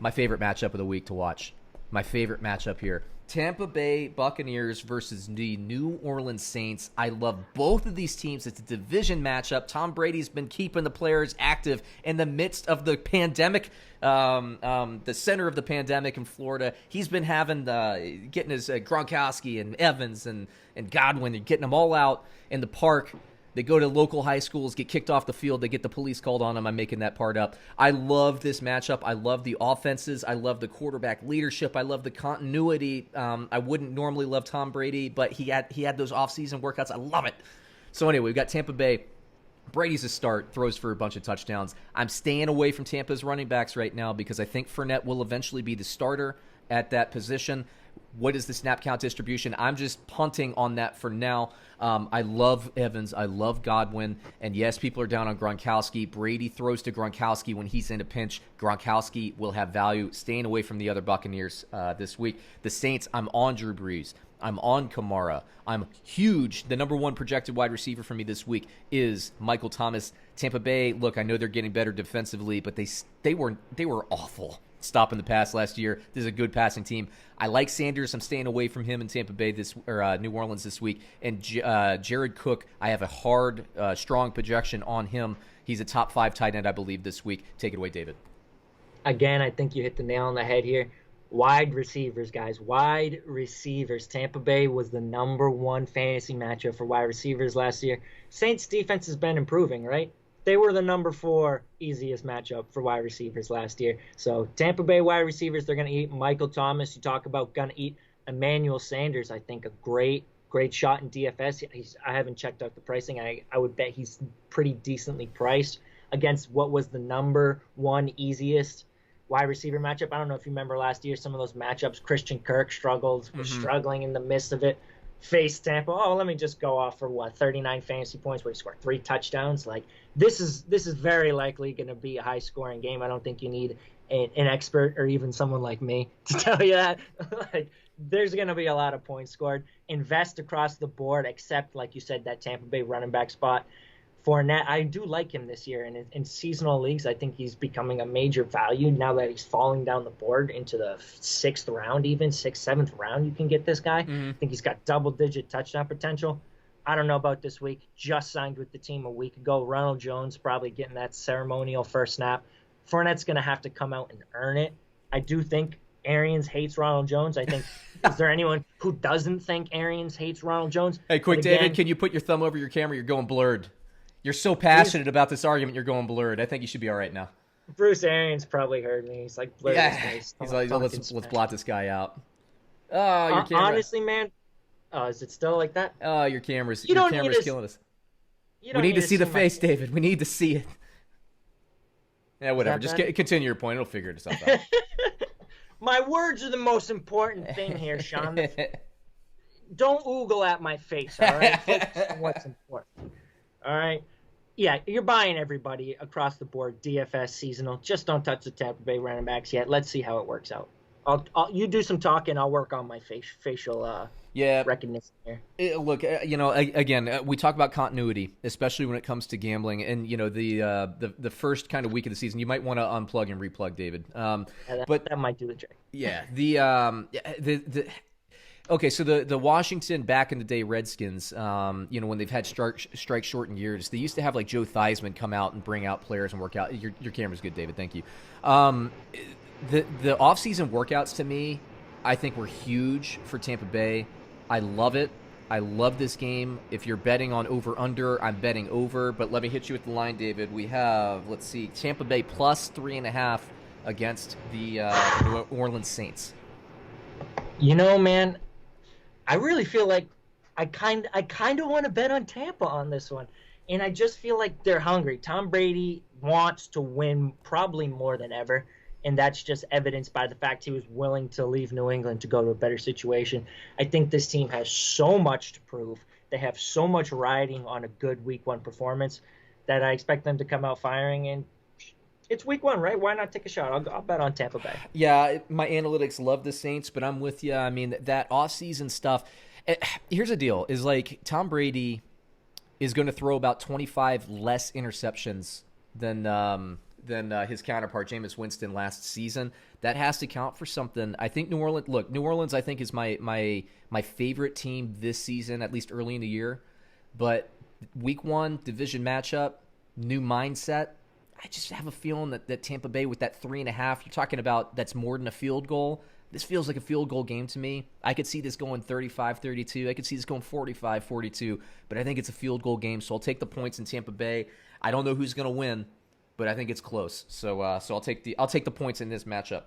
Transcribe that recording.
my favorite matchup of the week to watch. My favorite matchup here. Tampa Bay Buccaneers versus the New Orleans Saints. I love both of these teams. It's a division matchup. Tom Brady's been keeping the players active in the midst of the pandemic, the center of the pandemic in Florida. He's been having getting his Gronkowski and Evans and Godwin and getting them all out in the park. They go to local high schools, get kicked off the field. They get the police called on them. I'm making that part up. I love this matchup. I love the offenses. I love the quarterback leadership. I love the continuity. I wouldn't normally love Tom Brady, but he had those offseason workouts. I love it. So anyway, we've got Tampa Bay. Brady's a start, throws for a bunch of touchdowns. I'm staying away from Tampa's running backs right now because I think Fournette will eventually be the starter at that position. What is the snap count distribution? I'm just punting on that for now. I love Evans. I love Godwin. And yes, people are down on Gronkowski. Brady throws to Gronkowski when he's in a pinch. Gronkowski will have value. Staying away from the other Buccaneers this week. The Saints, I'm on Drew Brees. I'm on Kamara. I'm huge. The number one projected wide receiver for me this week is Michael Thomas. Tampa Bay, look, I know they're getting better defensively, but they were awful stopping the pass last year. This is a good passing team. I like Sanders. I'm staying away from him in Tampa Bay New Orleans this week. And Jared Cook, I have a hard, strong projection on him. He's a top 5 tight end, I believe, this week. Take it away, David. Again, I think you hit the nail on the head here. Wide receivers, guys. Wide receivers. Tampa Bay was the number 1 fantasy matchup for wide receivers last year. Saints defense has been improving, right? They were the number 4 easiest matchup for wide receivers last year. So Tampa Bay wide receivers, they're going to eat Michael Thomas. You talk about going to eat Emmanuel Sanders. I think a great shot in DFS. I haven't checked out the pricing. I would bet he's pretty decently priced against what was the number 1 easiest wide receiver matchup. I don't know if you remember last year, some of those matchups. Christian Kirk was struggling in the midst of it. Faced Tampa. Oh, let me just go off for 39 fantasy points where he scored 3 touchdowns. Like this is very likely going to be a high scoring game. I don't think you need an expert or even someone like me to tell you that. Like there's going to be a lot of points scored. Invest across the board, except like you said, that Tampa Bay running back spot. Fournette, I do like him this year. And in seasonal leagues, I think he's becoming a major value now that he's falling down the board into the 6th round, even 6th, 7th round. You can get this guy. I think he's got double-digit touchdown potential. I don't know about this week. Just signed with the team a week ago. Ronald Jones probably getting that ceremonial first snap. Fournette's going to have to come out and earn it. I do think Arians hates Ronald Jones. I think, is there anyone who doesn't think Arians hates Ronald Jones? Hey, quick, again, David, can you put your thumb over your camera? You're going blurred. You're so passionate about this argument, you're going blurred. I think you should be all right now. Bruce Arians probably heard me. He's like, blurred his face. He's like, let's blot this guy out. Oh, your camera. Honestly, man. Oh, is it still like that? Oh, your camera's killing us. We need to see the face, David. We need to see it. Yeah, whatever. Just continue your point. It'll figure itself out. My words are the most important thing here, Sean. Don't oogle at my face, all right? Focus on what's important. All right. Yeah, you're buying everybody across the board, DFS, seasonal. Just don't touch the Tampa Bay running backs yet. Let's see how it works out. You do some talking. I'll work on my facial recognition here. Look, again, we talk about continuity, especially when it comes to gambling. And, the first kind of week of the season, you might want to unplug and replug, David. But that might do the trick. Yeah. Okay, so the Washington back in the day Redskins, when they've had strike shortened years, they used to have like Joe Theismann come out and bring out players and work out. Your camera's good, David. Thank you. The offseason workouts to me, I think were huge for Tampa Bay. I love it. I love this game. If you're betting on over/under, I'm betting over. But let me hit you with the line, David. We have, Tampa Bay plus 3.5 against the New Orleans Saints. Man, I really feel like I kind of want to bet on Tampa on this one. And I just feel like they're hungry. Tom Brady wants to win probably more than ever. And that's just evidenced by the fact he was willing to leave New England to go to a better situation. I think this team has so much to prove. They have so much riding on a good week 1 performance that I expect them to come out firing. And it's week 1, right? Why not take a shot? I'll bet on Tampa Bay. Yeah, my analytics love the Saints, but I'm with you. I mean, that offseason stuff. Here's the deal: is like Tom Brady is going to throw about 25 less interceptions than than his counterpart, Jameis Winston, last season. That has to count for something. I think New Orleans, I think, is my favorite team this season, at least early in the year. But week 1, division matchup, new mindset. I just have a feeling that Tampa Bay with that 3.5, you're talking about that's more than a field goal. This feels like a field goal game to me. I could see this going 35-32. I could see this going 45-42. But I think it's a field goal game, so I'll take the points in Tampa Bay. I don't know who's going to win, but I think it's close. So I'll take the points in this matchup.